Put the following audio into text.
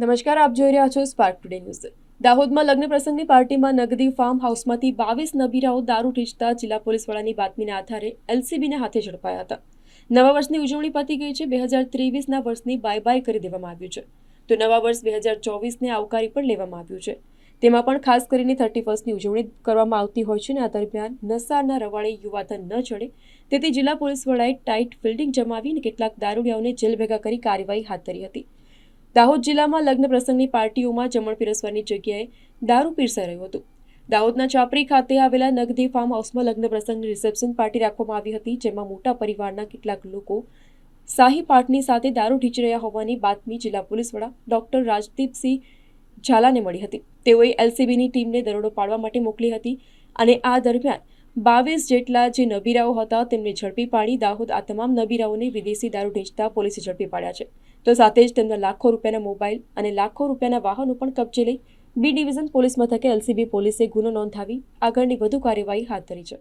નમસ્કાર, આપ જોઈ રહ્યા છો સ્પાર્ક ટુડે ન્યૂઝ. દાહોદમાં લગ્ન પ્રસંગની પાર્ટીમાં નગદી ફાર્મ હાઉસમાંથી 22 નબીરાઓ દારૂ ઠીંચતા જિલ્લા પોલીસ વડાની બાતમીના આધારે એલસીબીને હાથે ઝડપાયા હતા. નવા વર્ષની ઉજવણી પતી ગઈ છે. 2023ના વર્ષની બાય બાય કરી દેવામાં આવ્યું છે, તો નવા વર્ષ 2024ને આવકારી પણ લેવામાં આવ્યું છે. તેમાં પણ ખાસ કરીને 31ની ઉજવણી કરવામાં આવતી હોય છે અને આ દરમિયાન નશાના રવાડે યુવાધન ન ચડે તેથી જિલ્લા પોલીસ વડાએ ટાઇટ ફિલ્ડિંગ જમાવીને કેટલાક દારૂડિયાઓને જેલ ભેગા કરી કાર્યવાહી હાથ ધરી હતી. દાહોદ જિલ્લામાં લગ્ન પ્રસંગની પાર્ટીઓમાં જમણ પીરસવાની જગ્યાએ દારૂ પીરસાઈ રહ્યું હતું. દાહોદના ચાપરી ખાતે આવેલા નગદી ફાર્મ હાઉસમાં લગ્ન પ્રસંગની રિસેપ્શન પાર્ટી રાખવામાં આવી હતી, જેમાં મોટા પરિવારના કેટલાક લોકો શાહી પાઠની સાથે દારૂ ઢીંચી રહ્યા હોવાની બાતમી જિલ્લા પોલીસ વડા ડોક્ટર રાજદીપસિંહ ઝાલાને મળી હતી. તેઓએ એલસીબીની ટીમને દરોડો પાડવા માટે મોકલી હતી અને આ દરમિયાન 22 જેટલા જે નબીરાઓ હતા તેમને ઝડપી પાડી દાહોદ આ તમામ નબીરાઓને વિદેશી દારૂ ઢીંચતા પોલીસે ઝડપી પાડ્યા છે. તો સાથે જ તેમના લાખો રૂપિયાના મોબાઈલ અને લાખો રૂપિયાના વાહનો પણ કબજે લઈ બી ડિવિઝન પોલીસ મથકે એલસીબી પોલીસે ગુનો નોંધાવી આગળની વધુ કાર્યવાહી હાથ ધરી છે.